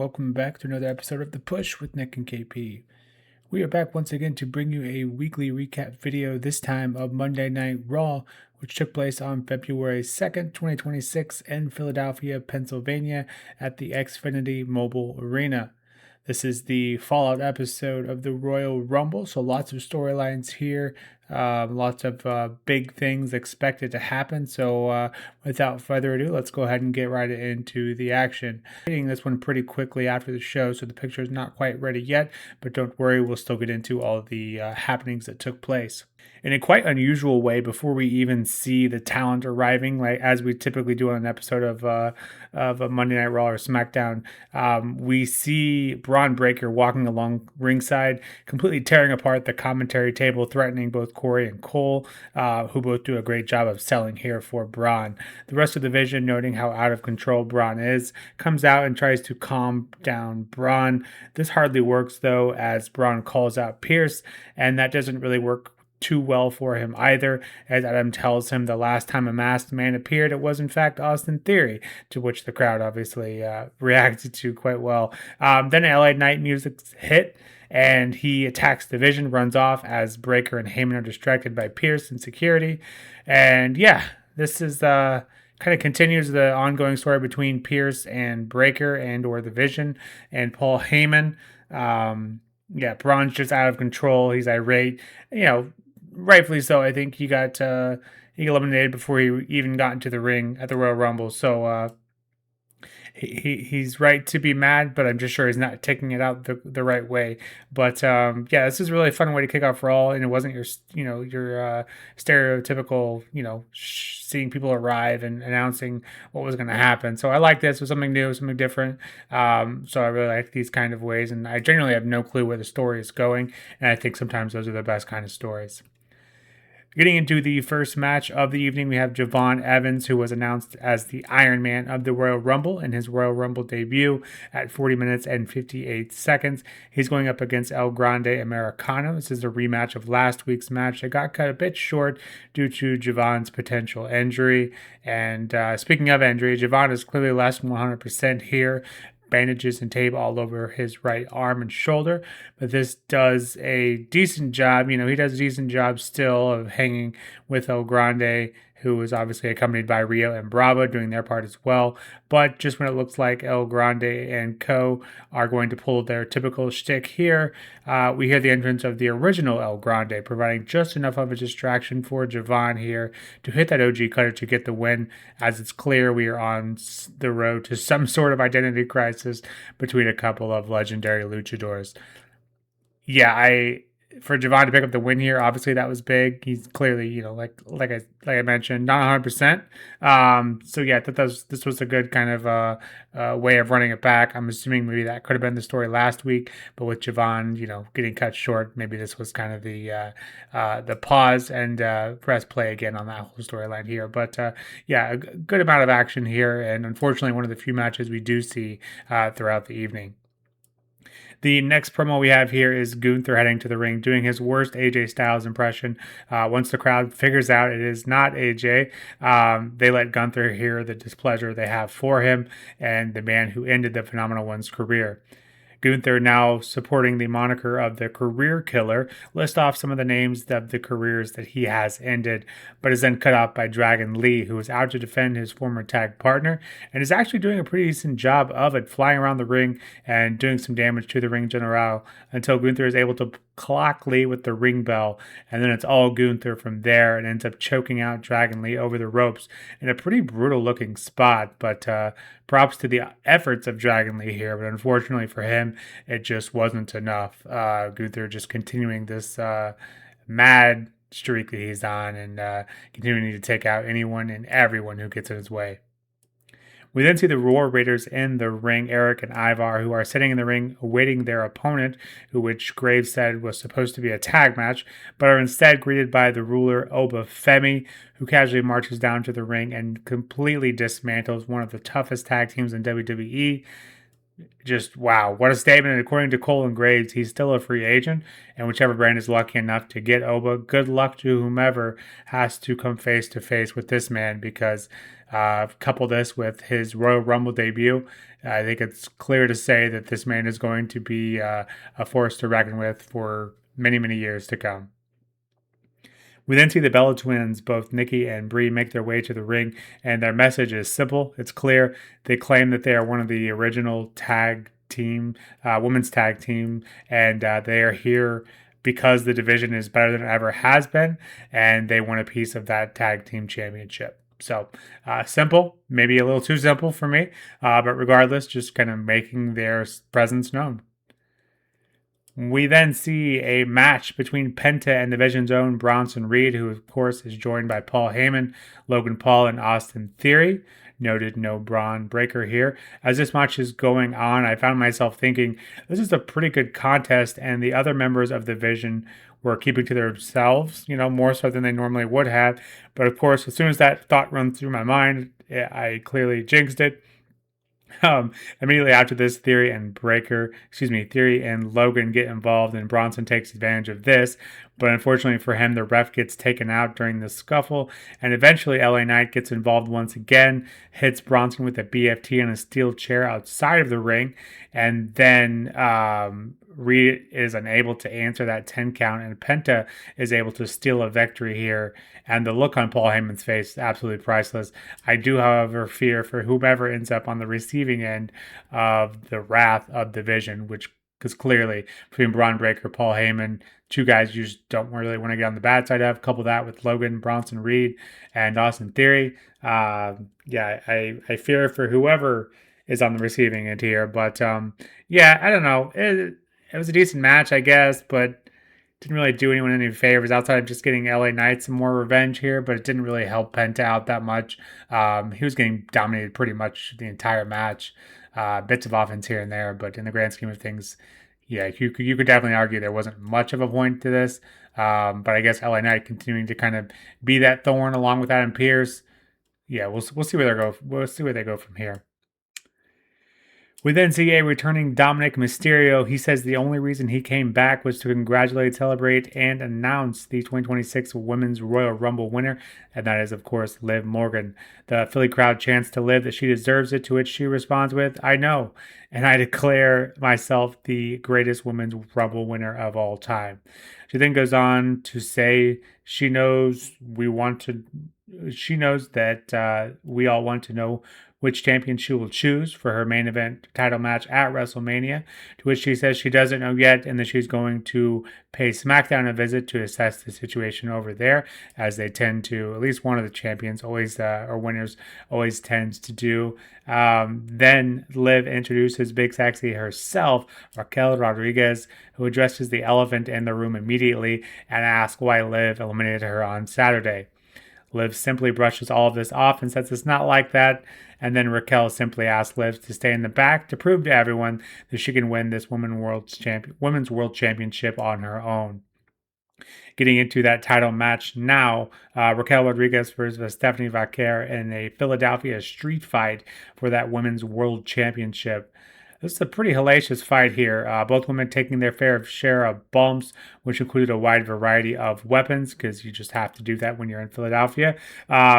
Welcome back to another episode of The Push with Nick and KP. We are back once again to bring you a weekly recap video, this time of Monday Night Raw, which took place on February 2nd, 2026 in Philadelphia, Pennsylvania at the Xfinity Mobile Arena. This is the Fallout episode of the Royal Rumble, so lots of storylines here, lots of big things expected to happen. So without further ado, let's go ahead and get right into the action. Reading this one pretty quickly after the show, so the picture is not quite ready yet, but don't worry, we'll still get into all the happenings that took place. In a quite unusual way, before we even see the talent arriving, like as we typically do on an episode of a Monday Night Raw or SmackDown, we see Braun Breaker walking along ringside, completely tearing apart the commentary table, threatening both Corey and Cole, who both do a great job of selling here for Braun. The rest of the division, noting how out of control Braun is, comes out and tries to calm down Braun. This hardly works, though, as Braun calls out Pierce, and that doesn't really work too well for him either, as Adam tells him the last time a masked man appeared, it was in fact Austin Theory, to which the crowd obviously reacted to quite well. Then LA Knight music hit, and he attacks the Vision, runs off as Breaker and Heyman are distracted by Pierce and security. And yeah, this is kind of continues the ongoing story between Pierce and Breaker and or the Vision and Paul Heyman. Braun's just out of control. He's irate. Rightfully so. I think he got eliminated before he even got into the ring at the Royal Rumble. So he's right to be mad, but I'm just sure he's not taking it out the right way. But this is really a fun way to kick off Raw, and it wasn't your stereotypical seeing people arrive and announcing what was going to happen. So I like this. It was something new, something different. So I really like these kind of ways, and I generally have no clue where the story is going, and I think sometimes those are the best kind of stories. Getting into the first match of the evening, we have Javon Evans, who was announced as the Iron Man of the Royal Rumble in his Royal Rumble debut at 40 minutes and 58 seconds. He's going up against El Grande Americano. This is a rematch of last week's match that got cut a bit short due to Javon's potential injury. And speaking of injury, Javon is clearly less than 100% here. Bandages and tape all over his right arm and shoulder, but this does a decent job. He does a decent job still of hanging with El Grande, who was obviously accompanied by Rio and Bravo doing their part as well. But just when it looks like El Grande and co are going to pull their typical shtick here, we hear the entrance of the original El Grande, providing just enough of a distraction for Javon here to hit that OG cutter to get the win, as it's clear we are on the road to some sort of identity crisis between a couple of legendary luchadors. For Javon to pick up the win here, obviously that was big. He's clearly, like I mentioned, not 100%. I thought this was a good kind of way of running it back. I'm assuming maybe that could have been the story last week, but with Javon, getting cut short, maybe this was kind of the pause and press play again on that whole storyline here. But a good amount of action here, and unfortunately, one of the few matches we do see throughout the evening. The next promo we have here is Gunther heading to the ring, doing his worst AJ Styles impression. Once the crowd figures out it is not AJ, they let Gunther hear the displeasure they have for him and the man who ended the Phenomenal One's career. Gunther, now supporting the moniker of the career killer, lists off some of the names of the careers that he has ended, but is then cut off by Dragon Lee, who is out to defend his former tag partner, and is actually doing a pretty decent job of it, flying around the ring and doing some damage to the ring general until Gunther is able to clock Lee with the ring bell, and then it's all Gunther from there and ends up choking out Dragon Lee over the ropes in a pretty brutal looking spot. But props to the efforts of Dragon Lee here, but unfortunately for him, it just wasn't enough. Gunther just continuing this mad streak that he's on and continuing to take out anyone and everyone who gets in his way. We then see the Roar Raiders in the ring, Eric and Ivar, who are sitting in the ring awaiting their opponent, which Graves said was supposed to be a tag match, but are instead greeted by the ruler Oba Femi, who casually marches down to the ring and completely dismantles one of the toughest tag teams in WWE. Just wow, what a statement. And according to Cole and Graves, he's still a free agent, and whichever brand is lucky enough to get Oba, good luck to whomever has to come face to face with this man, because Couple this with his Royal Rumble debut, I think it's clear to say that this man is going to be a force to reckon with for many, many years to come. We then see the Bella twins, both Nikki and Brie, make their way to the ring, and their message is simple. It's clear. They claim that they are one of the original tag team, women's tag team, and they are here because the division is better than it ever has been, and they want a piece of that tag team championship. So simple, maybe a little too simple for me, but regardless, just kind of making their presence known. We then see a match between Penta and Division's own Bronson Reed, who, of course, is joined by Paul Heyman, Logan Paul, and Austin Theory. Noted no Braun Breaker here. As this match is going on, I found myself thinking this is a pretty good contest, and the other members of the Division were keeping to themselves, more so than they normally would have. But of course, as soon as that thought runs through my mind, I clearly jinxed it. Immediately after this, Theory and Logan get involved, and Bronson takes advantage of this. But unfortunately for him, the ref gets taken out during the scuffle, and eventually LA Knight gets involved once again, hits Bronson with a BFT and a steel chair outside of the ring, and then Reed is unable to answer that 10 count, and Penta is able to steal a victory here. And the look on Paul Heyman's face is absolutely priceless. I do, however, fear for whomever ends up on the receiving end of the wrath of Division, because clearly between Braun Breaker, Paul Heyman, two guys you just don't really want to get on the bad side of. Couple that with Logan, Bronson Reed, and Austin Theory. I fear for whoever is on the receiving end here. But I don't know. It was a decent match, I guess, but didn't really do anyone any favors outside of just getting LA Knight some more revenge here, but it didn't really help Penta out that much. He was getting dominated pretty much the entire match. Bits of offense here and there, but in the grand scheme of things, you could definitely argue there wasn't much of a point to this. But I guess LA Knight continuing to kind of be that thorn along with Adam Pearce. Yeah, we'll see where they go. We'll see where they go from here. We then see a returning Dominic Mysterio. He says the only reason he came back was to congratulate, celebrate, and announce the 2026 Women's Royal Rumble winner, and that is, of course, Liv Morgan. The Philly crowd chants to Liv that she deserves it, to which she responds with, "I know, and I declare myself the greatest Women's Rumble winner of all time." She then goes on to say she knows that we all want to know which champion she will choose for her main event title match at WrestleMania, to which she says she doesn't know yet and that she's going to pay SmackDown a visit to assess the situation over there, as they tend to, at least one of the champions or winners always tends to do. Then Liv introduces Big Sexy herself, Raquel Rodriguez, who addresses the elephant in the room immediately and asks why Liv eliminated her on Saturday. Liv simply brushes all of this off and says it's not like that. And then Raquel simply asks Liv to stay in the back to prove to everyone that she can win this Women's World Championship on her own. Getting into that title match now, Raquel Rodriguez versus Stephanie Vaquer in a Philadelphia street fight for that Women's World Championship. This is a pretty hellacious fight here. Both women taking their fair share of bumps, which included a wide variety of weapons, because you just have to do that when you're in Philadelphia.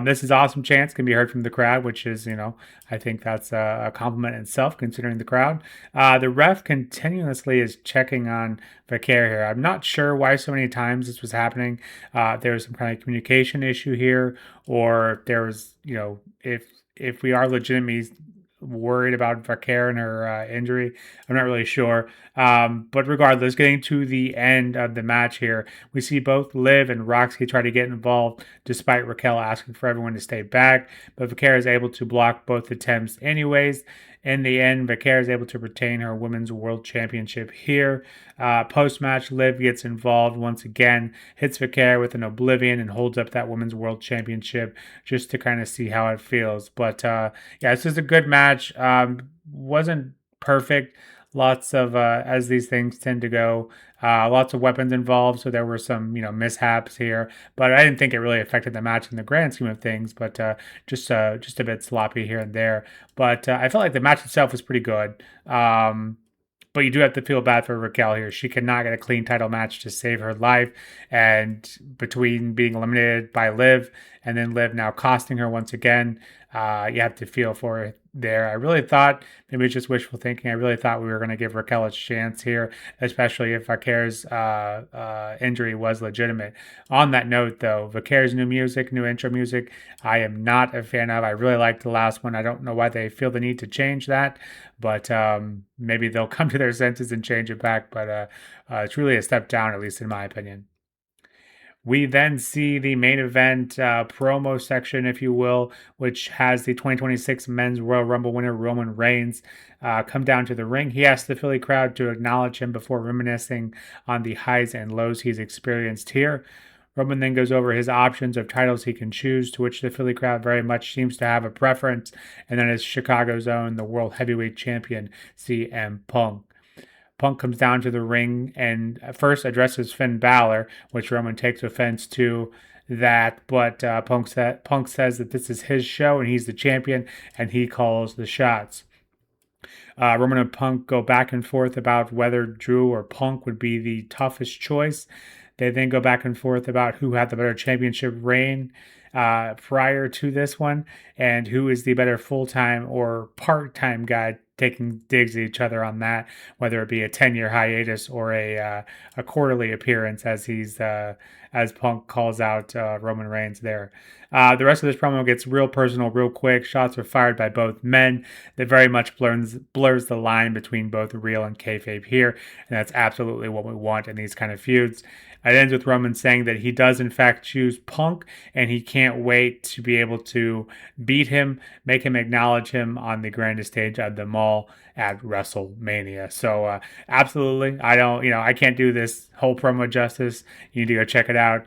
This is awesome chants can be heard from the crowd, which is, I think that's a compliment in itself, considering the crowd. The ref continuously is checking on Vaquer here. I'm not sure why so many times this was happening. There was some kind of communication issue here, or there was, if we are legitimately worried about Vaquer and her injury. I'm not really sure. But regardless, getting to the end of the match here, we see both Liv and Roxy try to get involved despite Raquel asking for everyone to stay back. But Vaquer is able to block both attempts anyways. In the end, Vaquer is able to retain her Women's World Championship here. Post-match, Liv gets involved once again, hits Vaquer with an Oblivion, and holds up that Women's World Championship just to kind of see how it feels. But this is a good match. Wasn't perfect. Lots of, as these things tend to go, lots of weapons involved, so there were some, mishaps here. But I didn't think it really affected the match in the grand scheme of things. But just a bit sloppy here and there. But I felt like the match itself was pretty good. But you do have to feel bad for Raquel here. She cannot get a clean title match to save her life. And between being eliminated by Liv and then Liv now costing her once again, you have to feel for her there. I really thought, maybe it's just wishful thinking, I really thought we were going to give Raquel a chance here, especially if Vaquer's injury was legitimate. On that note, though, Vaquer's new music, new intro music, I am not a fan of. I really liked the last one. I don't know why they feel the need to change that, but maybe they'll come to their senses and change it back. But it's really a step down, at least in my opinion. We then see the main event promo section, if you will, which has the 2026 Men's Royal Rumble winner Roman Reigns come down to the ring. He asks the Philly crowd to acknowledge him before reminiscing on the highs and lows he's experienced here. Roman then goes over his options of titles he can choose, to which the Philly crowd very much seems to have a preference, and then is Chicago's own, the World Heavyweight Champion, CM Punk. Punk comes down to the ring and first addresses Finn Balor, which Roman takes offense to that, but Punk says that this is his show and he's the champion and he calls the shots. Roman and Punk go back and forth about whether Drew or Punk would be the toughest choice. They then go back and forth about who had the better championship reign prior to this one and who is the better full-time or part-time guy, taking digs at each other on that, whether it be a 10-year hiatus or a quarterly appearance, as Punk calls out Roman Reigns there. The rest of this promo gets real personal real quick. Shots are fired by both men. That very much blurs the line between both real and kayfabe here, and that's absolutely what we want in these kind of feuds. It ends with Roman saying that he does in fact choose Punk, and he can't wait to be able to beat him, make him acknowledge him on the grandest stage of them all at WrestleMania. So absolutely, I can't do this whole promo justice. You need to go check it out.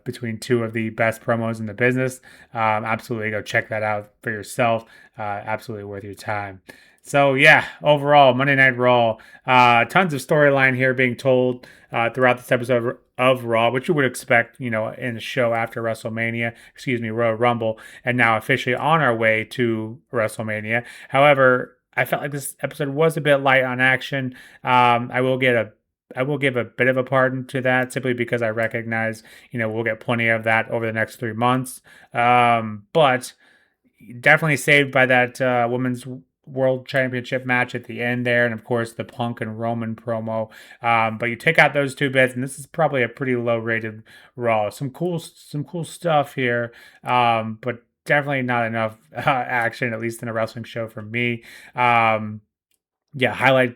Between two of the best promos in the business, absolutely go check that out for yourself. Absolutely worth your time. So yeah, overall, Monday Night Raw, tons of storyline here being told throughout this episode of Raw, which you would expect, in a show after WrestleMania, Royal Rumble, and now officially on our way to WrestleMania. However, I felt like this episode was a bit light on action. I will give a bit of a pardon to that, simply because I recognize, we'll get plenty of that over the next 3 months. But definitely saved by that women's World Championship match at the end there, and of course the Punk and Roman promo. But you take out those two bits, and this is probably a pretty low-rated Raw. Some cool stuff here, but definitely not enough action, at least in a wrestling show for me. Highlight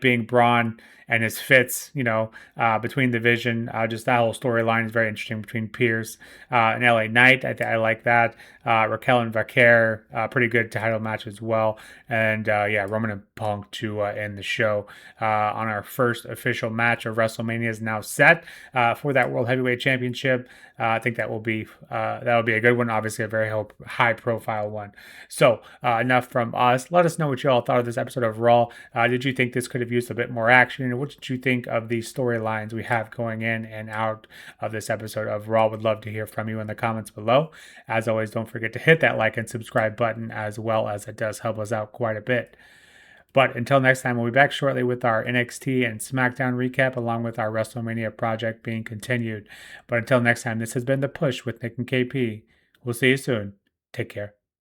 being Braun and his fits, between division. Just that whole storyline is very interesting between Pierce and LA Knight. I like that. Raquel and Vaquer, pretty good title match as well. And Roman and Punk to end the show on our first official match of WrestleMania is now set for that World Heavyweight Championship. I think that will be a good one. Obviously, a very high profile one. So enough from us. Let us know what you all thought of this episode of Raw. Did you think this could have used a bit more action? And what did you think of the storylines we have going in and out of this episode of Raw? Would love to hear from you in the comments below. As always, don't forget to hit that like and subscribe button, as well, as it does help us out quite a bit. But until next time, we'll be back shortly with our NXT and SmackDown recap, along with our WrestleMania project being continued. But until next time, this has been The Push with Nick and KP. We'll see you soon. Take care.